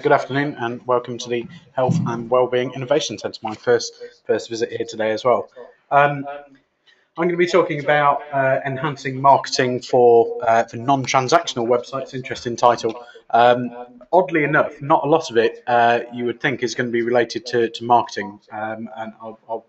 Good afternoon and welcome to the Health and Wellbeing Innovation Centre, my first visit here today as well. I'm going to be talking about enhancing marketing for non-transactional websites. Interesting title. Oddly enough, not a lot of it you would think is going to be related to marketing, and I'll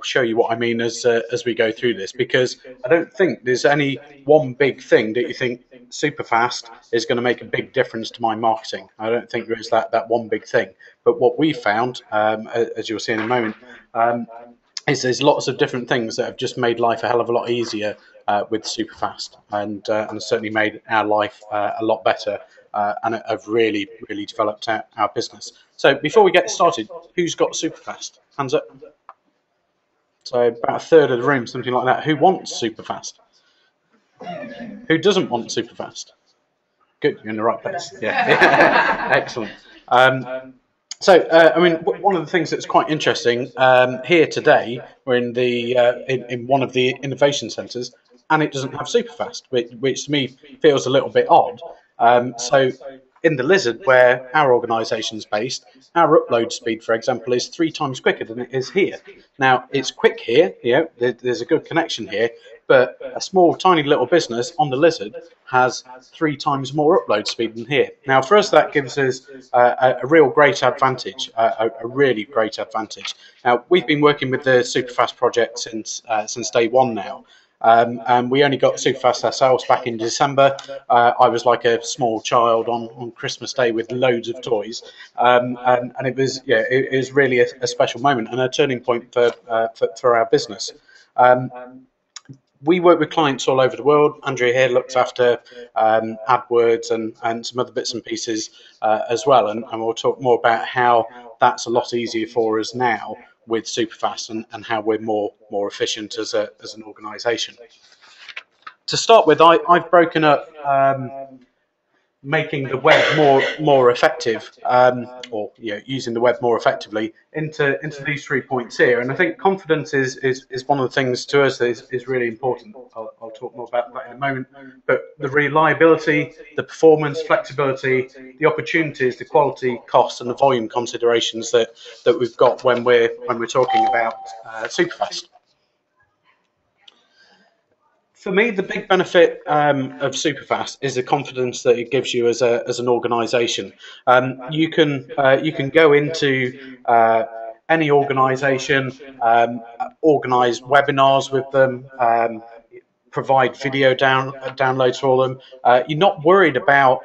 show you what I mean as we go through this, because I don't think there's any one big thing that you think super fast is going to make a big difference to my marketing. I don't think there is that one big thing. But what we found, as you'll see in a moment, is there's lots of different things that have just made life a hell of a lot easier with Superfast, and certainly made our life a lot better, and have really developed our business. So before we get started, who's got Superfast? Hands up. So about a third of the room, something like that. Who wants Superfast? Who doesn't want Superfast? Good, you're in the right place. Yeah, excellent. I mean, one of the things that's quite interesting here today, we're in the in one of the innovation centres, and it doesn't have Superfast, which to me feels a little bit odd. So, in the Lizard, where our organisation is based, our upload speed, for example, is 3 times quicker than it is here. Now, it's quick here, there's a good connection here, but a small, tiny little business on the Lizard has 3 times more upload speed than here. Now, for us, that gives us a real great advantage, a really great advantage. Now, we've been working with the Superfast project since day one now. And we only got Superfast ourselves back in December. I was like a small child on Christmas Day with loads of toys, and it was it was really a special moment and a turning point for our business. We work with clients all over the world. Andrea here looks after AdWords and some other bits and pieces as well, and we'll talk more about how that's a lot easier for us now with Superfast, and how we're more efficient as an organisation. To start with, I've broken up making the web more effective, or using the web more effectively into these 3 points here. And I think confidence is one of the things to us that is really important. I'll talk more about that in a moment. But the reliability, the performance, flexibility, the opportunities, the quality, cost, and the volume considerations that we've got when we're talking about Superfast. For me, the big benefit of Superfast is the confidence that it gives you as an organisation. You can go into any organisation, organise webinars with them, provide video downloads for them. You're not worried about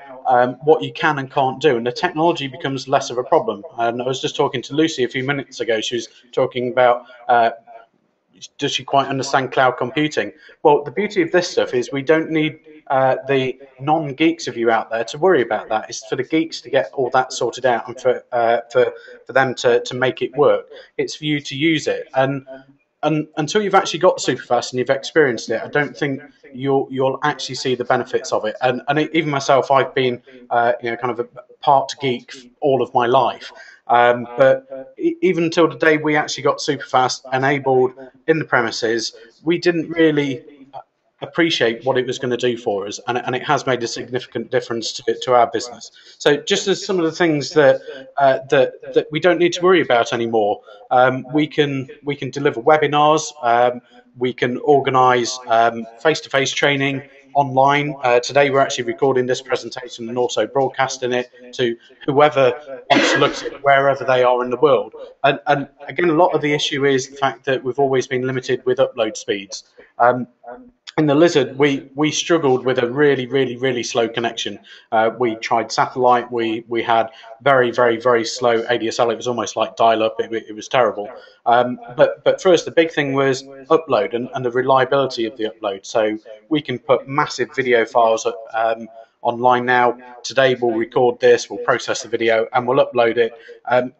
what you can and can't do, and the technology becomes less of a problem. And I was just talking to Lucy a few minutes ago. She was talking about does she quite understand cloud computing? Well, the beauty of this stuff is we don't need the non-geeks of you out there to worry about that. It's for the geeks to get all that sorted out, and for them to make it work. It's for you to use it, and until you've actually got Superfast and you've experienced it, I don't think you'll actually see the benefits of it. And even myself, I've been kind of a part geek all of my life. But even until the day we actually got Superfast enabled in the premises, we didn't really appreciate what it was going to do for us, and it has made a significant difference to our business. So just as some of the things that we don't need to worry about anymore, we can deliver webinars, we can organise face-to-face training online. Today we're actually recording this presentation and also broadcasting it to whoever wants to look at it wherever they are in the world. And again, a lot of the issue is the fact that we've always been limited with upload speeds. In the Lizard, we struggled with a really slow connection. We tried satellite. We had very slow ADSL. It was almost like dial-up. It was terrible. But for us, the big thing was upload and the reliability of the upload. So we can put massive video files online now. Today we'll record this, we'll process the video, and we'll upload it.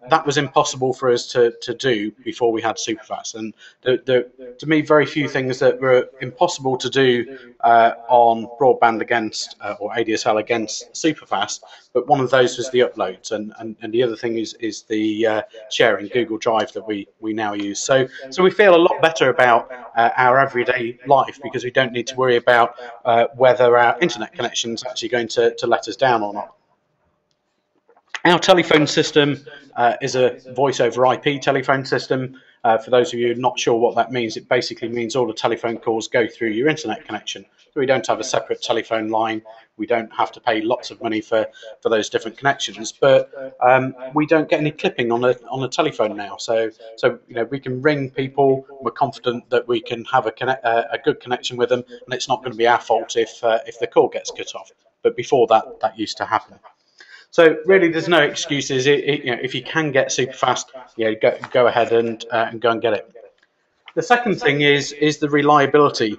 That was impossible for us to do before we had Superfast. And to me, very few things that were impossible to do on broadband against or ADSL against Superfast. But one of those was the uploads, and the other thing is the sharing Google Drive that we now use. So we feel a lot better about our everyday life, because we don't need to worry about whether our internet connection is actually going to let us down or not. Our telephone system is a voice over IP telephone system. For those of you not sure what that means, it basically means all the telephone calls go through your internet connection. So we don't have a separate telephone line. We don't have to pay lots of money for those different connections. But we don't get any clipping on a telephone now. So we can ring people. We're confident that we can have a good connection with them, and it's not going to be our fault if the call gets cut off. But before that used to happen. So really, there's no excuses. If you can get super fast, go ahead and go and get it. The second thing is the reliability.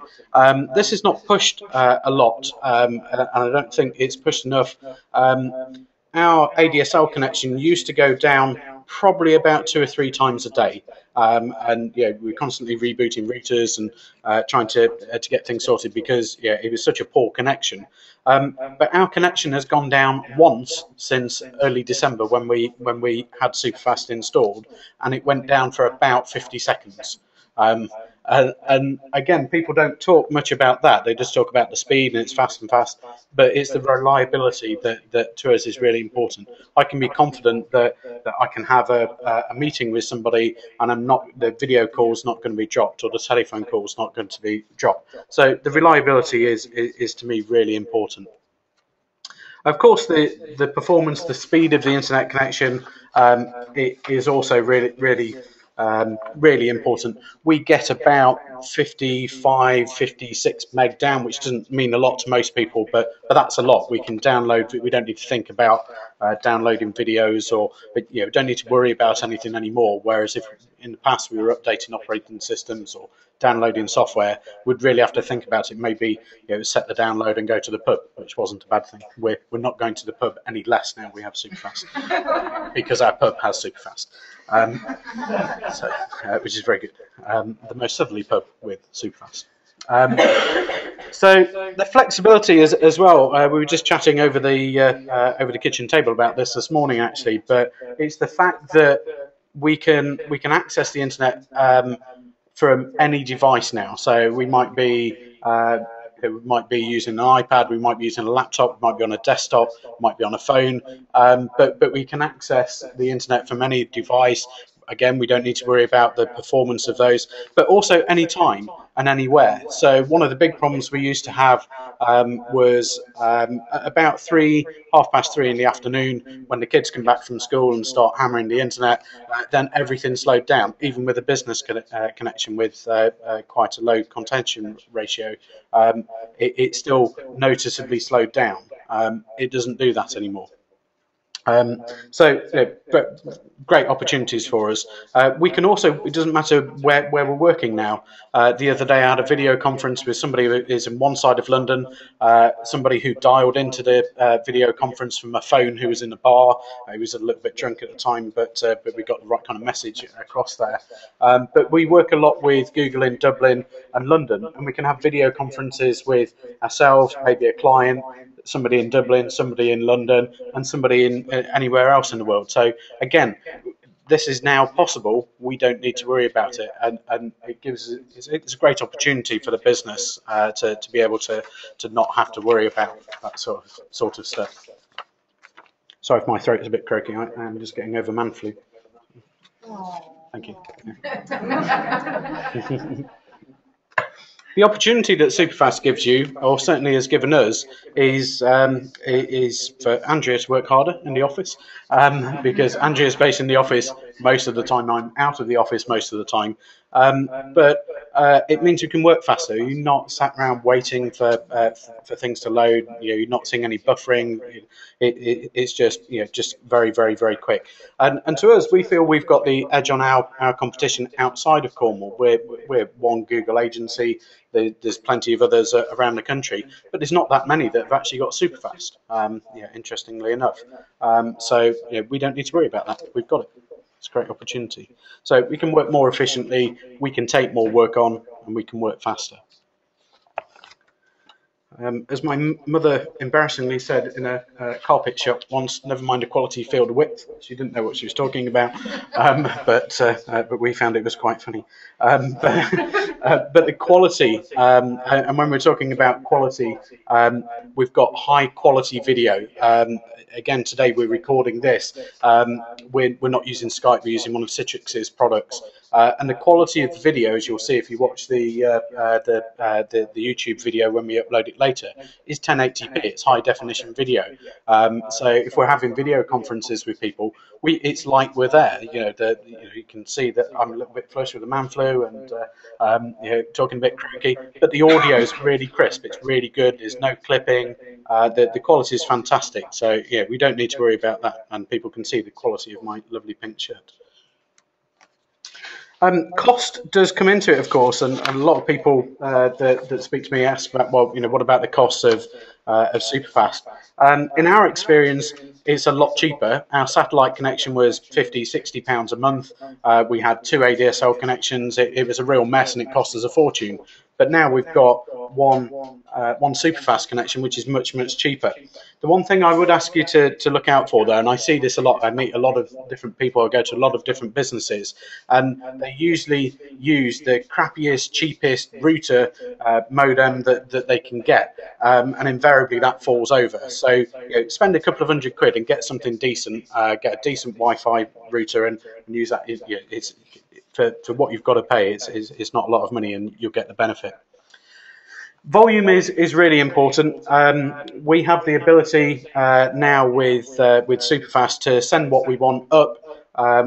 This is not pushed a lot, and I don't think it's pushed enough. Our ADSL connection used to go down probably about 2 or 3 times a day, and we're constantly rebooting routers and trying to get things sorted because it was such a poor connection. But our connection has gone down once since early December when we had Superfast installed, and it went down for about 50 seconds. And again, people don't talk much about that. They just talk about the speed and it's fast and fast, but it's the reliability that to us is really important. I can be confident that I can have a meeting with somebody and the video call's not going to be dropped or the telephone call's not going to be dropped. So the reliability is to me really important. Of course, the performance, the speed of the internet connection, it is also really important. We get about 55, 56 meg down, which doesn't mean a lot to most people, but that's a lot. We can download. We don't need to think about downloading videos don't need to worry about anything anymore. Whereas if in the past we were updating operating systems or downloading software, we'd really have to think about it. Maybe set the download and go to the pub, which wasn't a bad thing. We're not going to the pub any less now. We have Superfast because our pub has Superfast. Which is very good. The most southerly pub with Superfast. So the flexibility as well. We were just chatting over the kitchen table about this morning, actually. But it's the fact that we can access the internet from any device now. So we might be using an iPad, we might be using a laptop, we might be on a desktop, might be on a phone, but we can access the internet from any device. Again, we don't need to worry about the performance of those, but also anytime and anywhere. So one of the big problems we used to have was about 3:30 in the afternoon when the kids come back from school and start hammering the internet, then everything slowed down, even with a business connection with quite a low contention ratio. It still noticeably slowed down. It doesn't do that anymore. Great opportunities for us. We can also, it doesn't matter where we're working now. The other day I had a video conference with somebody who is in one side of London, somebody who dialed into the video conference from a phone who was in a bar. He was a little bit drunk at the time, but we got the right kind of message across there. But we work a lot with Google in Dublin and London, and we can have video conferences with ourselves, maybe a client, somebody in Dublin, somebody in London, and somebody in anywhere else in the world. So again, this is now possible. We don't need to worry about it, and it's a great opportunity for the business to be able to not have to worry about that sort of stuff. Sorry if my throat is a bit croaky. I'm just getting over man flu. Thank you. The opportunity that Superfast gives you, or certainly has given us, is for Andrea to work harder in the office, because Andrea is based in the office most of the time. I'm out of the office most of the time, but it means you can work faster. You're not sat around waiting for things to load. You're not seeing any buffering. It's just very, very, very quick. And to us, we feel we've got the edge on our competition outside of Cornwall. We're one Google agency. There's plenty of others around the country, but there's not that many that have actually got Superfast. Interestingly enough, so we don't need to worry about that. We've got it. It's a great opportunity. So we can work more efficiently. We can take more work on, and we can work faster. As my mother embarrassingly said in a carpet shop once, never mind a quality field of width. She didn't know what she was talking about, but we found it was quite funny. But the quality, and when we're talking about quality, we've got high quality video. Again, today we're recording this. We're not using Skype, we're using one of Citrix's products. And the quality of the videos you'll see if you watch the YouTube video when we upload it later is 1080p. It's high definition video. So if we're having video conferences with people, it's like we're there. You can see that I'm a little bit flush with the man flu and talking a bit croaky, but the audio is really crisp. It's really good. There's no clipping. The quality is fantastic. So yeah, we don't need to worry about that, and people can see the quality of my lovely pink shirt. Cost does come into it, of course, and a lot of people that speak to me ask about, well, what about the costs of Superfast? In our experience, it's a lot cheaper. Our satellite connection was £50–60 a month. We had 2 ADSL connections. It was a real mess, and it cost us a fortune. But now we've got one Superfast connection, which is much, much cheaper. The one thing I would ask you to look out for, though, and I see this a lot, I meet a lot of different people, I go to a lot of different businesses, and they usually use the crappiest, cheapest router modem that they can get, and invariably that falls over. So spend a couple of £100 and get something decent, get a decent Wi-Fi router and use that. It's for what you've got to pay, it's not a lot of money, and you'll get the benefit. Volume is really important. We have the ability now with Superfast to send what we want up.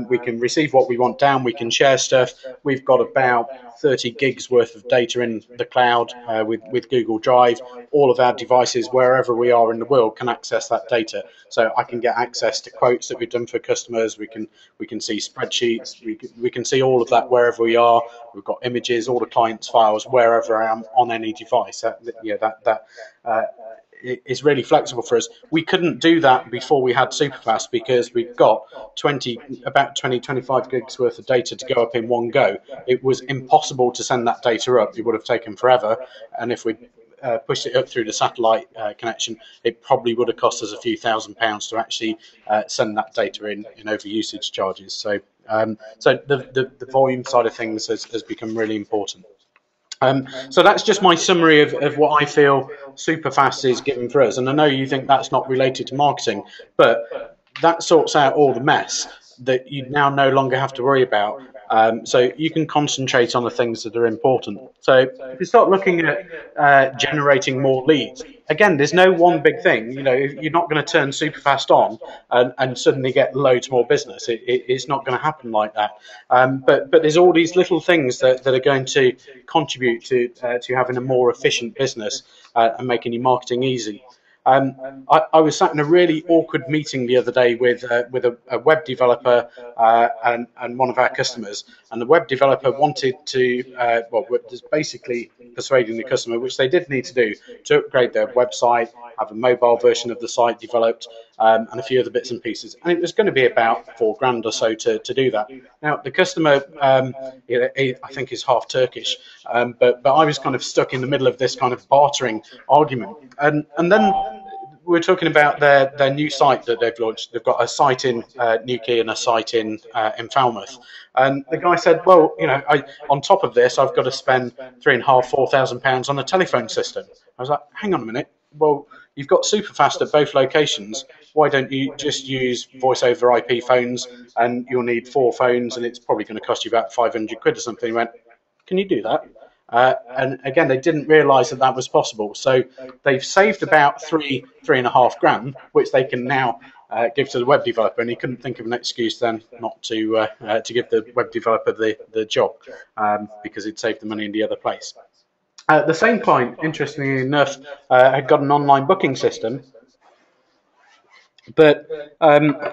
We can receive what we want down. We can share stuff. We've got about 30 gigs worth of data in the cloud with Google Drive. All of our devices, wherever we are in the world, can access that data. So I can get access to quotes that we've done for customers. We can see spreadsheets. We can see all of that wherever we are. We've got images, all the clients' files, wherever I am on any device. It's really flexible for us. We couldn't do that before we had Superfast because we've got about 25 gigs worth of data to go up in one go. It was impossible to send that data up. It would have taken forever. And if we pushed it up through the satellite connection, it probably would have cost us a few £1,000s to actually send that data in over usage charges. So the volume side of things has become really important. So that's just my summary of what I feel Superfast is giving for us. And I know you think that's not related to marketing, but that sorts out all the mess that you now no longer have to worry about. So you can concentrate on the things that are important. So if you start looking at generating more leads, again, there's no one big thing. You're not going to turn Superfast on and suddenly get loads more business. It's not going to happen like that. But there's all these little things that are going to contribute to having a more efficient business and making your marketing easy. I was sat in a really awkward meeting the other day with a web developer and one of our customers, and the web developer wanted to was basically persuading the customer, which they did need to do, to upgrade their website, have a mobile version of the site developed, and a few other bits and pieces, and it was going to be about £4,000 or so to do that. Now the customer, I think, is half Turkish, but I was kind of stuck in the middle of this kind of bartering argument, and then we're talking about their new site that they've launched. They've got a site in Newquay and a site in Falmouth. And the guy said, well, on top of this, I've got to spend £3,500–4,000 on a telephone system. I was like, hang on a minute. Well, you've got Superfast at both locations. Why don't you just use voice over IP phones, and you'll need 4 phones, and it's probably going to cost you about £500 or something. He went, can you do that? And again, they didn't realise that was possible. So they've saved about £3–3.5 grand, which they can now give to the web developer. And he couldn't think of an excuse then not to give the web developer the job because he'd saved the money in the other place. The same client, interestingly enough, had got an online booking system, but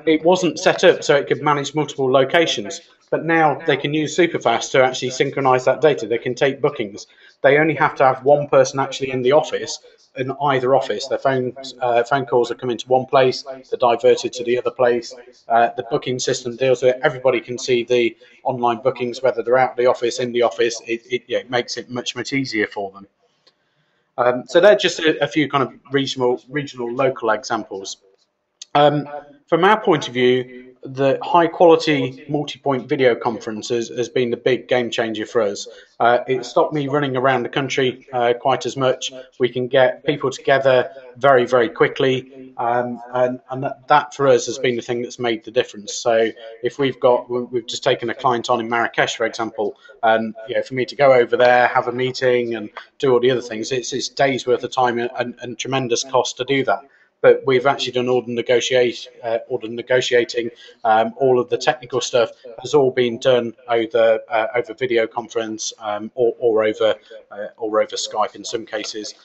it wasn't set up so it could manage multiple locations. But now they can use Superfast to actually synchronize that data. They can take bookings. They only have to have one person actually in the office, in either office. Their phone calls are coming to one place, they're diverted to the other place. The booking system deals with it. Everybody can see the online bookings, whether they're out of the office, in the office. It makes it much, much easier for them. So they're just a few kind of regional local examples. From our point of view, the high quality multi-point video conferences has been the big game changer for us. It stopped me running around the country quite as much. We can get people together very quickly, and that for us has been the thing that's made the difference. So if we've just taken a client on in Marrakesh, for example, and for me to go over there, have a meeting, and do all the other things, it's days worth of time and tremendous cost to do that. But we've actually done all the negotiating, all of the technical stuff has all been done over video conference, or over Skype in some cases.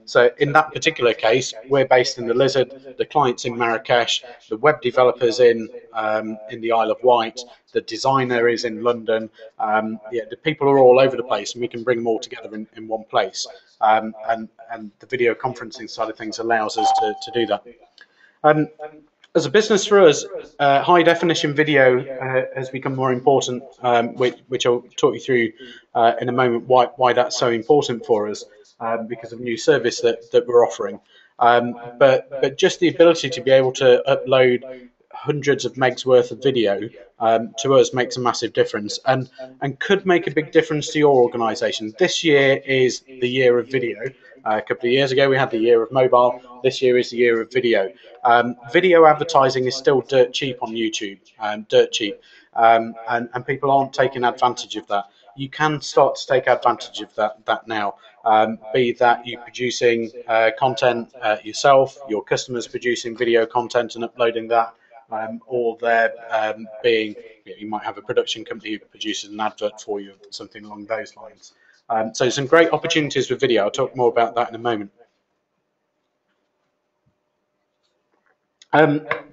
So in that particular case, we're based in the Lizard, the client's in Marrakesh, the web developers in the Isle of Wight, the designer is in London. The people are all over the place, and we can bring them all together in one place. And the video conferencing side of things allows us to do that. As a business for us, high definition video has become more important, which I'll talk you through in a moment why that's so important for us, because of new service that we're offering. But just the ability to be able to upload hundreds of megs worth of video to us makes a massive difference, and could make a big difference to your organisation. This year is the year of video. A couple of years ago we had the year of mobile. This year is the year of video. Video advertising is still dirt cheap on YouTube, dirt cheap, and people aren't taking advantage of that. You can start to take advantage of that now. Be that you producing content yourself, your customers producing video content and uploading that, or there being, you might have a production company who produces an advert for you, something along those lines. So some great opportunities with video. I'll talk more about that in a moment.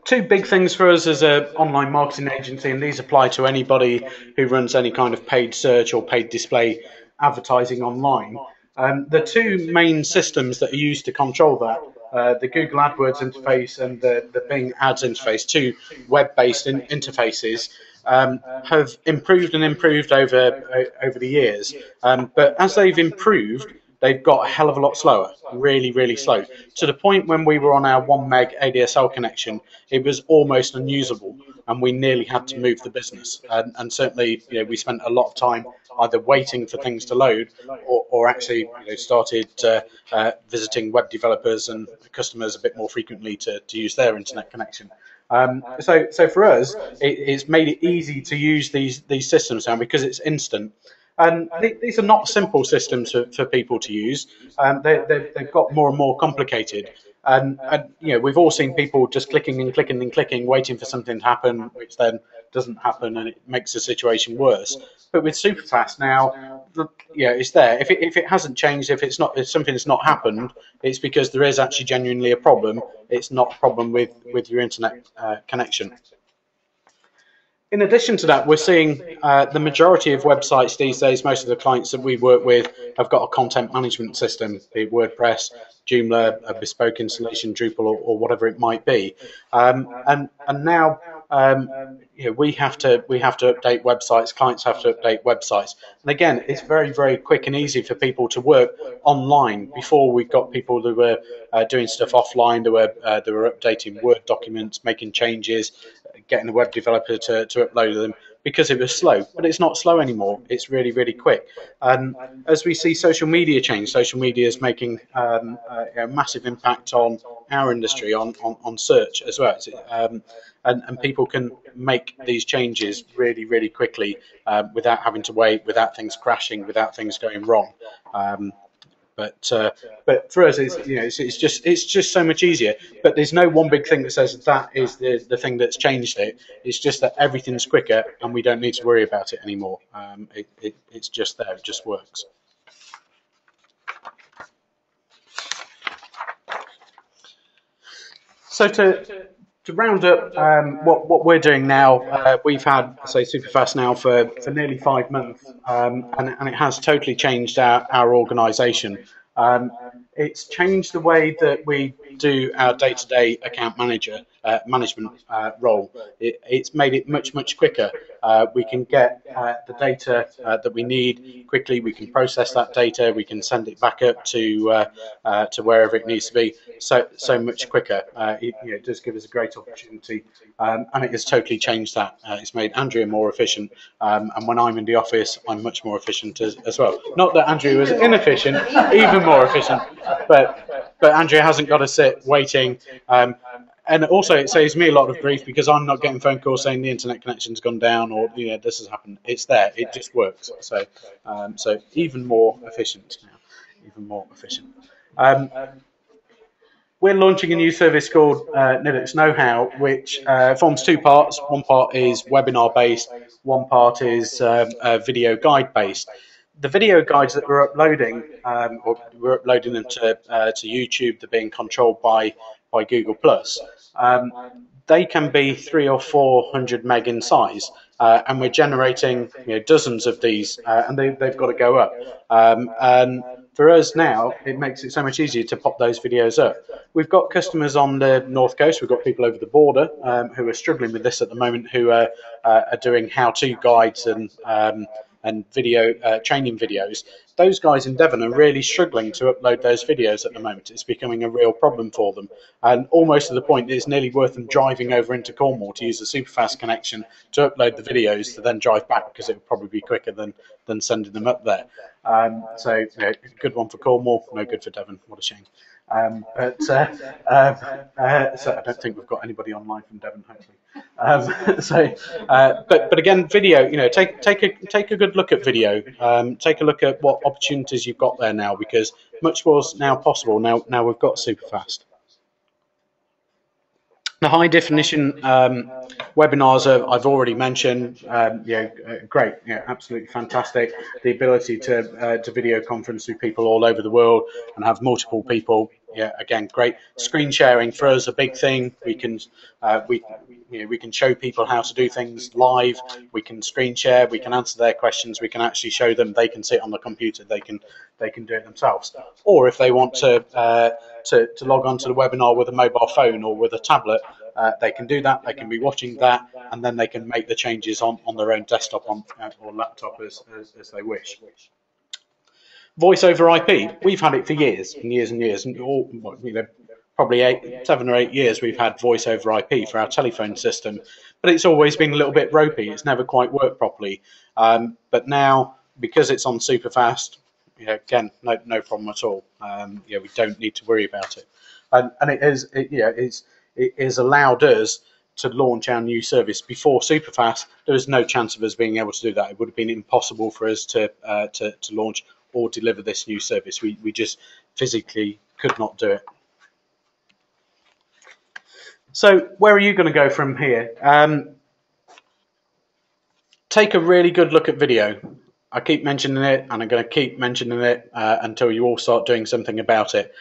Two big things for us as an online marketing agency, and these apply to anybody who runs any kind of paid search or paid display advertising online. The two main systems that are used to control that, the Google AdWords interface and the Bing Ads interface, two web-based interfaces, have improved over the years. But as they've improved, they've got a hell of a lot slower, really slow, to the point when we were on our 1 meg ADSL connection, it was almost unusable, and we nearly had to move the business. And certainly, we spent a lot of time either waiting for things to load, or actually started visiting web developers and customers a bit more frequently to use their internet connection. So for us, it's made it easy to use these systems now because it's instant. And these are not simple systems for people to use. They've got more and more complicated. And we've all seen people just clicking and clicking and clicking, waiting for something to happen, which then doesn't happen, and it makes the situation worse. But with Superfast now, it's there. If it hasn't changed, if something's not happened, it's because there is actually genuinely a problem. It's not a problem with your internet connection. In addition to that, we're seeing the majority of websites these days, most of the clients that we work with have got a content management system, be it WordPress, Joomla, a bespoke installation, Drupal, or whatever it might be. And now we have to update websites. Clients have to update websites. And again, it's very quick and easy for people to work online. Before, we got people who were doing stuff offline. They were updating Word documents, making changes, getting the web developer to upload them, because it was slow. But it's not slow anymore. It's really quick. As we see social media change, social media is making a massive impact on our industry, on search as well. And people can make these changes really quickly without having to wait, without things crashing, without things going wrong. But for us, it's just so much easier. But there's no one big thing that says that is the thing that's changed it. It's just that everything's quicker, and we don't need to worry about it anymore. It's just there. It just works. So to round up what we're doing now, we've had Superfast now for nearly 5 months, and it has totally changed our organisation. It's changed the way that we do our day-to-day account manager. management role. It's made it much quicker. We can get the data that we need quickly. We can process that data. We can send it back up to wherever it needs to be. So much quicker. It does give us a great opportunity, and it has totally changed that. It's made Andrea more efficient, and when I'm in the office, I'm much more efficient as well. Not that Andrea was inefficient, even more efficient, but Andrea hasn't got to sit waiting. And also, it saves me a lot of grief because I'm not getting phone calls saying the internet connection's gone down or this has happened. It's there. It just works. So even more efficient now. Even more efficient. We're launching a new service called Linux Know-How, which forms two parts. One part is webinar-based, one part is video guide-based. The video guides that we're uploading, or we're uploading them to YouTube, they're being controlled by Google+. They can be 300 or 400 meg in size, and we're generating dozens of these, and they've got to go up. And for us now, it makes it so much easier to pop those videos up. We've got customers on the North Coast, we've got people over the border who are struggling with this at the moment, who are doing how-to guides and video training videos. Those guys in Devon are really struggling to upload those videos at the moment. It's becoming a real problem for them, and almost to the point it's nearly worth them driving over into Cornwall to use a superfast connection to upload the videos to then drive back, because it would probably be quicker than sending them up there. So good one for Cornwall, no good for Devon. What a shame. So I don't think we've got anybody online from Devon, hopefully. But again, video. Take a good look at video. Take a look at what opportunities you've got there now, because much more is now possible. Now we've got superfast. The high definition webinars I've already mentioned. Great, absolutely fantastic. The ability to video conference with people all over the world and have multiple people. Again, great. Screen sharing for us a big thing. We can show people how to do things live. We can screen share. We can answer their questions. We can actually show them. They can sit on the computer. They can do it themselves. Or if they want to log on to the webinar with a mobile phone or with a tablet, they can do that. They can be watching that, and then they can make the changes on their own desktop or laptop as they wish. Voice over IP, we've had it for years and years and years, and probably 7 or 8 years we've had voice over IP for our telephone system, but it's always been a little bit ropey. It's never quite worked properly. But now, because it's on superfast, again, no problem at all. We don't need to worry about it, and it has allowed us to launch our new service. Before superfast, there was no chance of us being able to do that. It would have been impossible for us to launch or deliver this new service. We just physically could not do it. So where are you going to go from here? Take a really good look at video. I keep mentioning it, and I'm going to keep mentioning it until you all start doing something about it.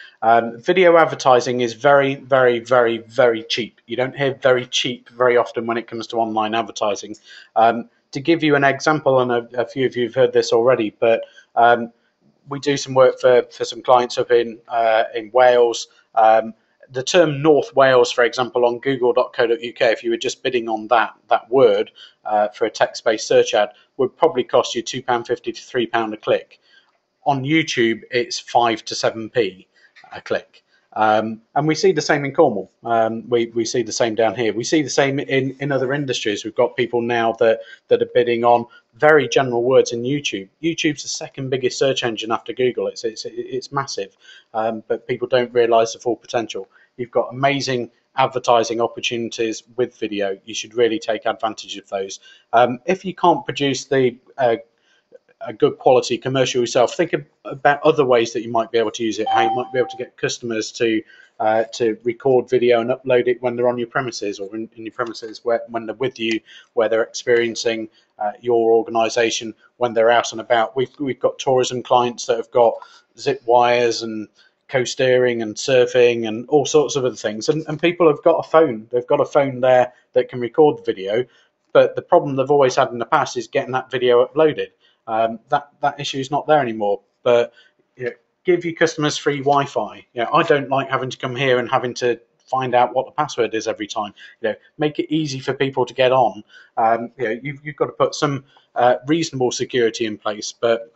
Video advertising is very, very, very, very cheap. You don't hear very cheap very often when it comes to online advertising. To give you an example, and a few of you have heard this already, but we do some work for some clients up in Wales. The term North Wales, for example, on google.co.uk, if you were just bidding on that word for a text-based search ad, would probably cost you £2.50 to £3 a click. On YouTube, it's 5 to 7p a click. And we see the same in Cornwall. We see the same down here. We see the same in other industries. We've got people now that are bidding on very general words in YouTube. YouTube's the second biggest search engine after Google. It's massive, but people don't realise the full potential. You've got amazing advertising opportunities with video. You should really take advantage of those. If you can't produce a good quality commercial yourself, think about other ways that you might be able to use it, how you might be able to get customers to record video and upload it when they're on your premises, or in your premises when they're with you, where they're experiencing your organisation, when they're out and about. We've got tourism clients that have got zip wires and co-steering and surfing and all sorts of other things, and people have got a phone. They've got a phone there that can record the video, but the problem they've always had in the past is getting that video uploaded. That issue is not there anymore. But give your customers free Wi-Fi. I don't like having to come here and having to find out what the password is every time. Make it easy for people to get on. You've got to put some reasonable security in place, but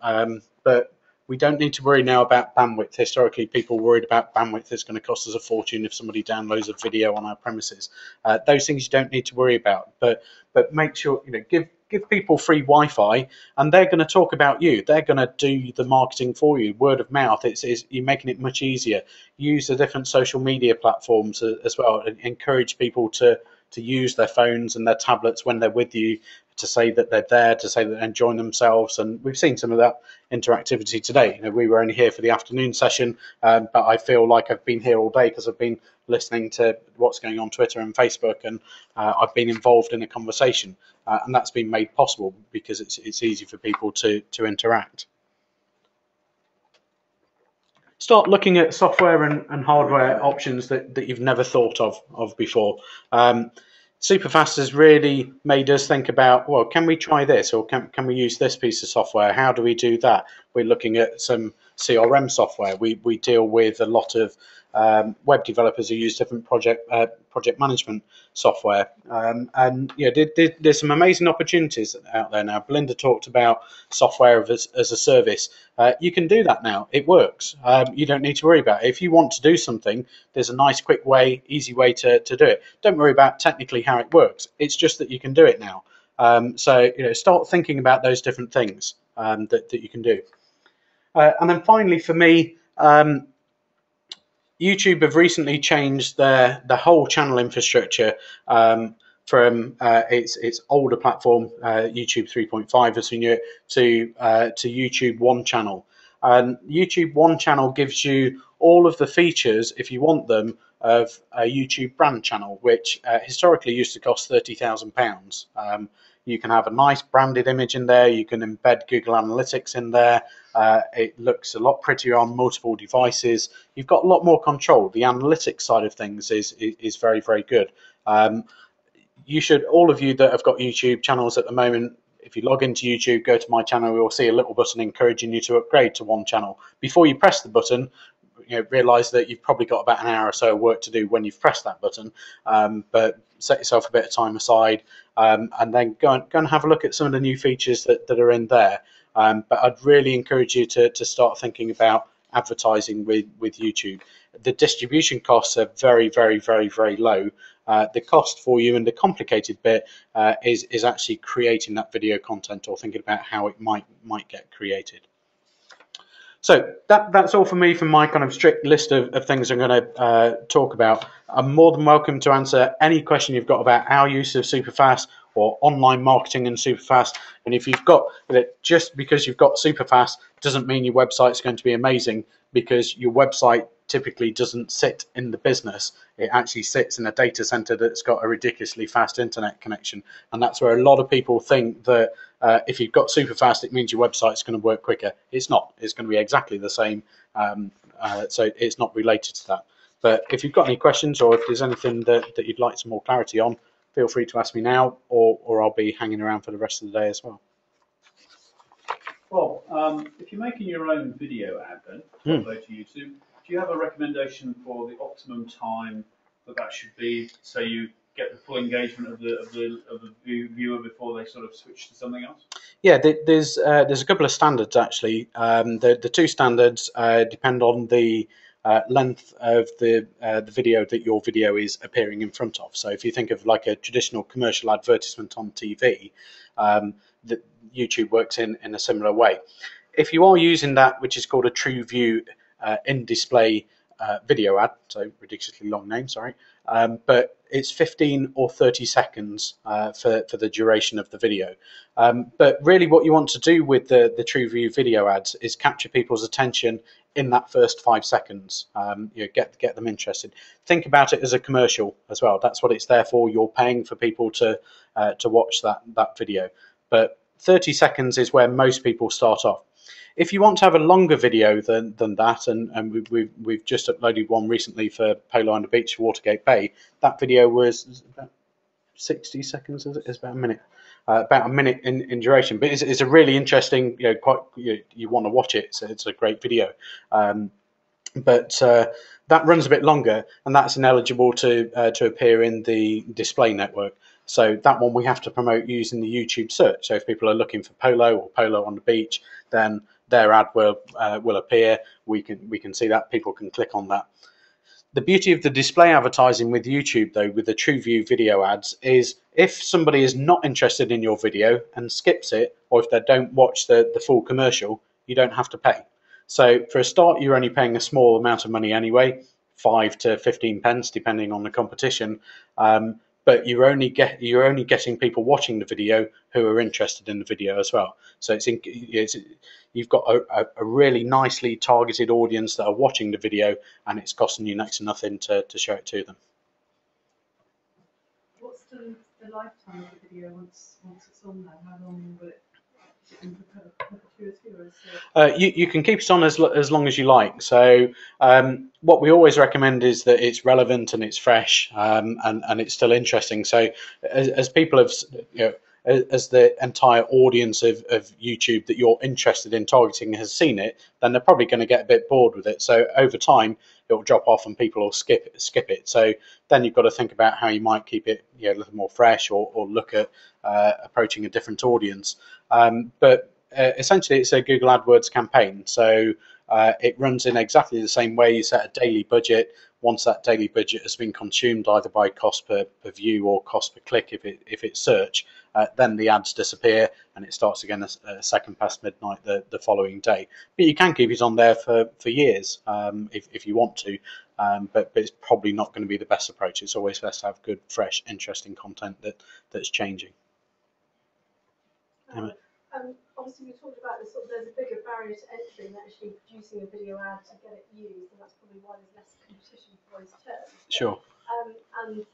we don't need to worry now about bandwidth. Historically, people worried about bandwidth. It's going to cost us a fortune if somebody downloads a video on our premises. Those things you don't need to worry about. But make sure give people free Wi-Fi, and they're going to talk about you. They're going to do the marketing for you. Word of mouth. You're making it much easier. Use the different social media platforms as well, and encourage people to use their phones and their tablets when they're with you, to say that they're there, to say that they're enjoying themselves. And we've seen some of that interactivity today. We were only here for the afternoon session, but I feel like I've been here all day because I've been listening to what's going on Twitter and Facebook, and I've been involved in a conversation, and that's been made possible because it's easy for people to interact. Start looking at software and hardware options that you've never thought of before. Superfast has really made us think about, well, can we try this, or can we use this piece of software? How do we do that? We're looking at some CRM software. We deal with a lot of web developers who use different project management software, and there's some amazing opportunities out there now. Belinda talked about software as a service. You can do that now. It works. You don't need to worry about it. If you want to do something, there's a nice, quick way, easy way to do it. Don't worry about technically how it works. It's just that you can do it now. So start thinking about those different things that you can do. And then finally, for me, YouTube have recently changed the whole channel infrastructure from its older platform, YouTube 3.5 as we knew it, to YouTube One Channel. And YouTube One Channel gives you all of the features, if you want them, of a YouTube brand channel, which historically used to cost £30,000. You can have a nice branded image in there. You can embed Google Analytics in there. It looks a lot prettier on multiple devices. You've got a lot more control. The analytics side of things is very, very good. You should, all of you that have got YouTube channels at the moment, if you log into YouTube, go to my channel, you'll see a little button encouraging you to upgrade to One Channel. Before you press the button, realise that you've probably got about an hour or so of work to do when you've pressed that button, but set yourself a bit of time aside, and then go and have a look at some of the new features that are in there. But I'd really encourage you to start thinking about advertising with YouTube. The distribution costs are very, very, very, very low. The cost for you and the complicated bit is actually creating that video content or thinking about how it might get created. So that's all for me from my kind of strict list of things I'm going to talk about. I'm more than welcome to answer any question you've got about our use of Superfast or online marketing and Superfast. And if you've got just because you've got Superfast doesn't mean your website's going to be amazing, because your website typically doesn't sit in the business. It actually sits in a data center that's got a ridiculously fast internet connection. And that's where a lot of people think that if you've got Superfast, it means your website's going to work quicker. It's not. It's going to be exactly the same. So it's not related to that. But if you've got any questions, or if there's anything that you'd like some more clarity on, feel free to ask me now, or I'll be hanging around for the rest of the day as well. Well, if you're making your own video ad then, to upload to YouTube, do you have a recommendation for the optimum time that should be, so you get the full engagement of the viewer before they sort of switch to something else? Yeah, there's a couple of standards actually. The two standards depend on the length of the video that your video is appearing in front of. So if you think of like a traditional commercial advertisement on TV, that YouTube works in a similar way. If you are using that, which is called a True View in-display video ad, so ridiculously long name, sorry, but it's 15 or 30 seconds for the duration of the video. But really what you want to do with the True View video ads is capture people's attention in that first 5 seconds. Get them interested. Think about it as a commercial as well. That's what it's there for. You're paying for people to watch that video. But 30 seconds is where most people start off. If you want to have a longer video than that, and we've just uploaded one recently for Polo Under Beach, Watergate Bay, that video was about 60 seconds, it's about a minute in duration. But it's a really interesting, you want to watch it, so it's a great video. But that runs a bit longer, and that's ineligible to appear in the display network. So that one we have to promote using the YouTube search. So if people are looking for polo or polo on the beach, then their ad will appear. We can see that. People can click on that. The beauty of the display advertising with YouTube, though, with the TrueView video ads, is if somebody is not interested in your video and skips it, or if they don't watch the full commercial, you don't have to pay. So for a start, you're only paying a small amount of money anyway, 5 to 15 pence, depending on the competition. But you're only getting people watching the video who are interested in the video as well. So you've got a really nicely targeted audience that are watching the video, and it's costing you next to nothing to show it to them. What's the lifetime of the video once it's on there? How long will it? You can keep it on as long as you like. So what we always recommend is that it's relevant and it's fresh, and it's still interesting. So as people have, as the entire audience of YouTube that you're interested in targeting has seen it, then they're probably going to get a bit bored with it. So over time, it will drop off and people will skip it. So then you've got to think about how you might keep it a little more fresh, or look at approaching a different audience. But essentially, it's a Google AdWords campaign. So it runs in exactly the same way. You set a daily budget. Once that daily budget has been consumed, either by cost per view or cost per click, if it's search, then the ads disappear and it starts again a second past midnight the following day. But you can keep it on there for years if you want to, but it's probably not going to be the best approach. It's always best to have good, fresh, interesting content that's changing. Obviously, we talked about this. There's a bigger barrier to entry in actually producing a video ad to get it used, and that's probably why there's less competition for those terms. Sure. And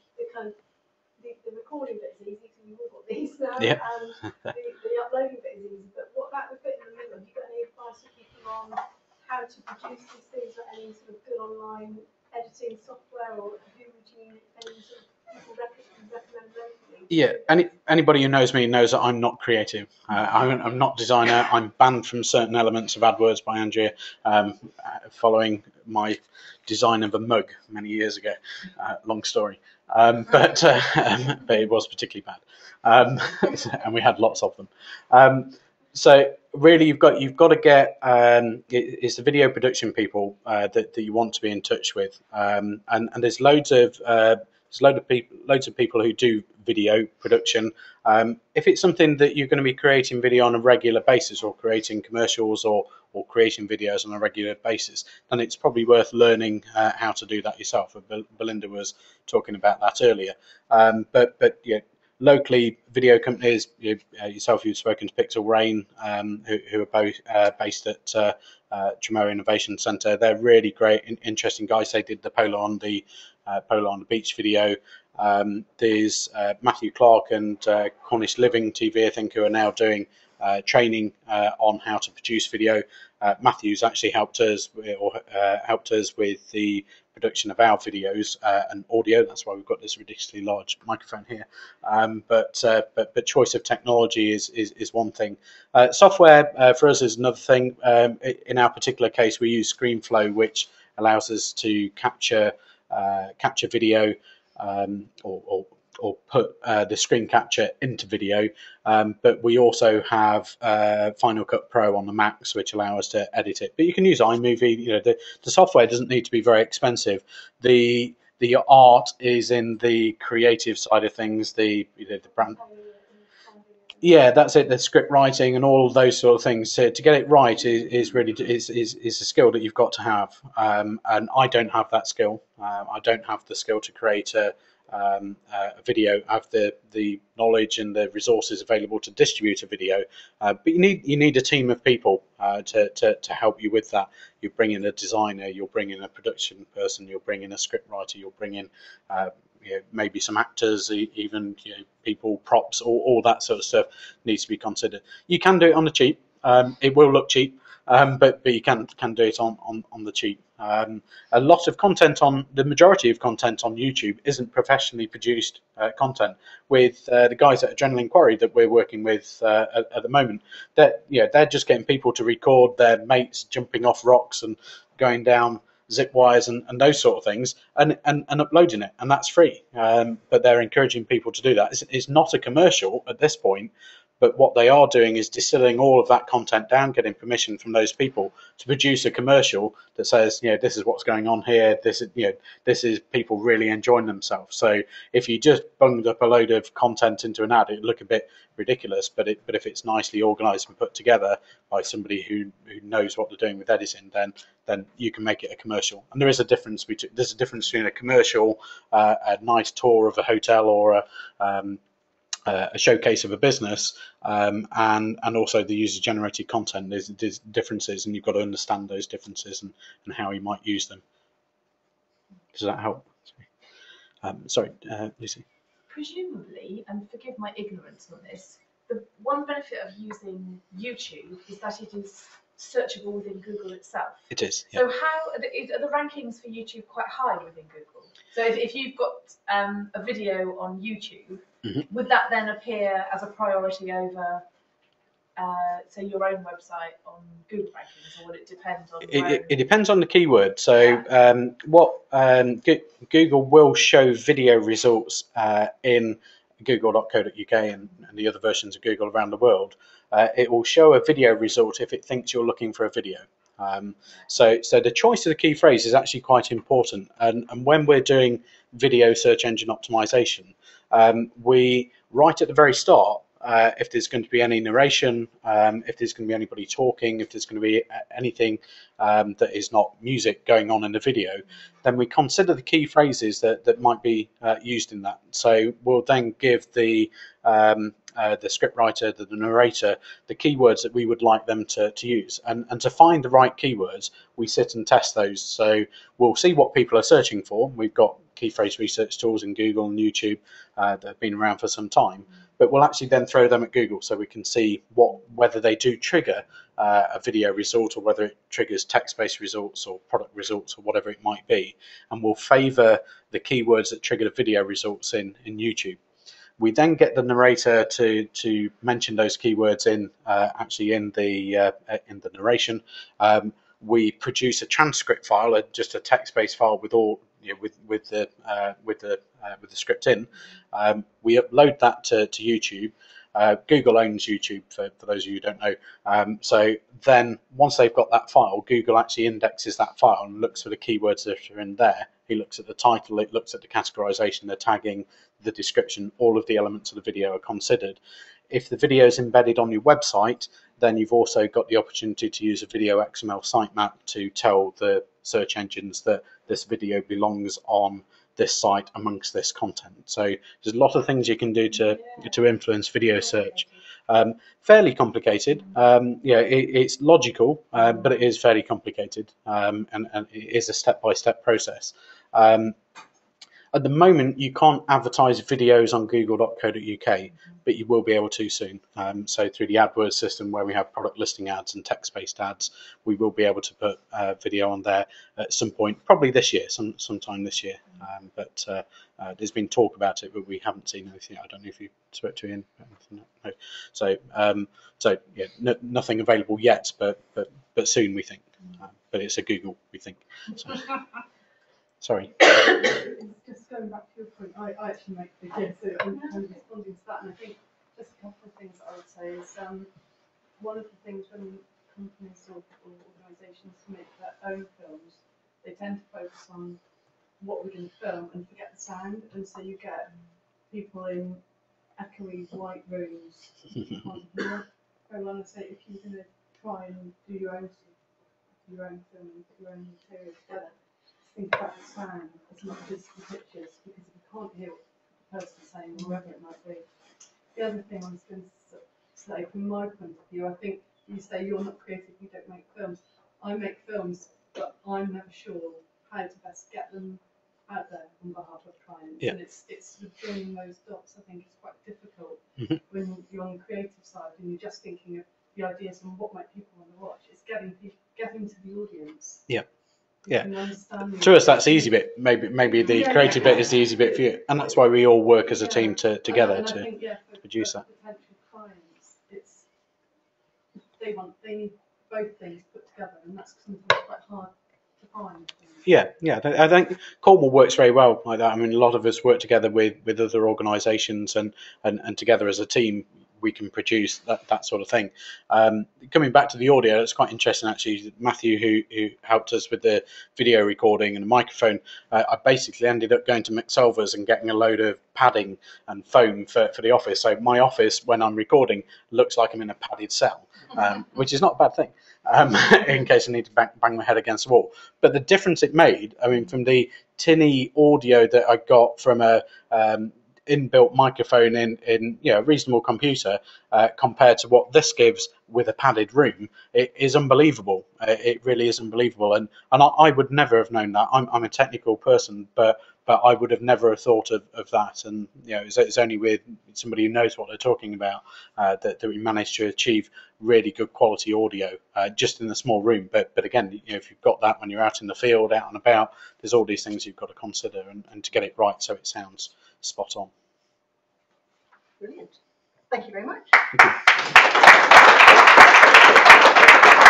the recording bit is easy, because you've all got these now. Yeah. And the uploading bit is easy. But what about the bit in the middle? Have you got any advice for people on how to produce these things, or any sort of good online editing software, or who would you any sort of people recommend locally? Yeah, anybody who knows me knows that I'm not creative. I'm not designer. I'm banned from certain elements of AdWords by Andrea, following my design of a mug many years ago. Long story, but it was particularly bad, and we had lots of them. So really, you've got to get it's the video production people that you want to be in touch with, and there's loads of people who do video production. If it's something that you're going to be creating video on a regular basis, or creating commercials, or creating videos on a regular basis, then it's probably worth learning how to do that yourself. Belinda was talking about that earlier. But locally, video companies, yourself, you've spoken to Pixel Rain, who are both based at Truro Innovation Centre. They're really great, interesting guys. They did the Polo on the Beach video. There's Matthew Clark and Cornish Living TV, I think, who are now doing training on how to produce video. Matthew's actually helped us with the production of our videos and audio. That's why we've got this ridiculously large microphone here. But choice of technology is one thing. Software for us is another thing. In our particular case, we use ScreenFlow, which allows us to capture video, or put the screen capture into video, but we also have Final Cut Pro on the Macs, which allow us to edit it. But you can use iMovie. The software doesn't need to be very expensive. The art is in the creative side of things. The brand. Yeah, that's it. The script writing and all of those sort of things. To get it right is really is a skill that you've got to have. And I don't have that skill. I don't have the skill to create a video. I have the knowledge and the resources available to distribute a video. But you need a team of people to help you with that. You bring in a designer, you'll bring in a production person, you'll bring in a script writer, you'll bring in maybe some actors, even people, props, all that sort of stuff needs to be considered. You can do it on the cheap. It will look cheap, but you can do it on the cheap. A lot of content the majority of content on YouTube isn't professionally produced content. With the guys at Adrenaline Quarry that we're working with at the moment, they're just getting people to record their mates jumping off rocks and going down zip wires and those sort of things, and uploading it, and that's free. But they're encouraging people to do that. It's not a commercial at this point, but what they are doing is distilling all of that content down, getting permission from those people to produce a commercial that says, this is what's going on here. This is people really enjoying themselves. So if you just bunged up a load of content into an ad, it'd look a bit ridiculous. But if it's nicely organised and put together by somebody who knows what they're doing with editing, then you can make it a commercial. And there's a difference between a commercial, a nice tour of a hotel, or a showcase of a business, and also the user-generated content. There's differences, and you've got to understand those differences and how you might use them. Does that help? Sorry, Lucy. Presumably, and forgive my ignorance on this, the one benefit of using YouTube is that it is searchable within Google itself. It is. Yeah. So how are the rankings for YouTube quite high within Google? So if you've got a video on YouTube, would that then appear as a priority over, say, your own website on Google rankings, or would it depend on? It depends on the keyword. So Google will show video results in google.co.uk and the other versions of Google around the world. It will show a video result if it thinks you're looking for a video. So the choice of the key phrase is actually quite important. And when we're doing video search engine optimization, we, right at the very start, if there's going to be any narration, if there's going to be anybody talking, if there's going to be anything that is not music going on in the video, then we consider the key phrases that might be used in that. So we'll then give the scriptwriter, the narrator, the keywords that we would like them to use. And to find the right keywords, we sit and test those. So we'll see what people are searching for. We've got key phrase research tools in Google and YouTube that have been around for some time. But we'll actually then throw them at Google so we can see whether they do trigger a video result, or whether it triggers text-based results or product results or whatever it might be. And we'll favour the keywords that trigger the video results in YouTube. We then get the narrator to mention those keywords in the narration. We produce a transcript file, just a text-based file with all with the script in. We upload that to YouTube. Google owns YouTube, for those of you who don't know. So then once they've got that file, Google actually indexes that file and looks for the keywords that are in there. It looks at the title, it looks at the categorization, the tagging, the description, all of the elements of the video are considered. If the video is embedded on your website, then you've also got the opportunity to use a video XML sitemap to tell the search engines that this video belongs on this site amongst this content. So there's a lot of things you can do to influence video search. Fairly complicated. It's logical, but it is fairly complicated, and it is a step-by-step process. At the moment, you can't advertise videos on google.co.uk, but you will be able to soon. So through the AdWords system, where we have product listing ads and text-based ads, we will be able to put video on there at some point, probably this year, sometime this year. But there's been talk about it, but we haven't seen anything. I don't know if you spoke to Ian. No. So nothing available yet, but soon, we think. But it's a Google, we think. So. Sorry. Just going back to your point, I actually make the video, so I'm responding to that, and I think just a couple of things I would say is one of the things when companies or organisations make their own films, they tend to focus on what we're going to film and forget the sound, and so you get people in echoey white rooms who can't hear very well. And so if you're going to try and do your own film and put your own material together, think about the sound as much as the pictures, because if you can't hear what the person's saying, or whoever it might be. The other thing I was going to say, from my point of view, I think you say you're not creative, you don't make films. I make films, but I'm never sure how to best get them out there on behalf of clients. Yeah. And it's sort of joining those dots, I think, is quite difficult when you're on the creative side and you're just thinking of the ideas and what might people want to watch. It's getting to the audience. Yeah. Yeah, to us that's the easy bit. Maybe the creative bit is the easy bit for you, and that's why we all work as a team together to think, produce that. Potential clients, they need both things put together, and that's sometimes quite hard to find. Yeah, I think Cornwall works very well like that. I mean, a lot of us work together with other organisations, and together as a team, we can produce that sort of thing. Coming back to the audio, it's quite interesting actually. Matthew, who helped us with the video recording and the microphone, I basically ended up going to McSelvers and getting a load of padding and foam for the office. So my office, when I'm recording, looks like I'm in a padded cell, which is not a bad thing. In case I need to bang my head against the wall. But the difference it made, I mean, from the tinny audio that I got from a inbuilt microphone in a reasonable computer, compared to what this gives with a padded room, it is unbelievable. It really is unbelievable, and I would never have known that. I'm a technical person, but I would have never thought of that. And it's only with somebody who knows what they're talking about that we managed to achieve really good quality audio just in a small room. But again, if you've got that when you're out in the field, out and about, there's all these things you've got to consider and to get it right so it sounds spot on. Brilliant. Thank you very much. Thank you.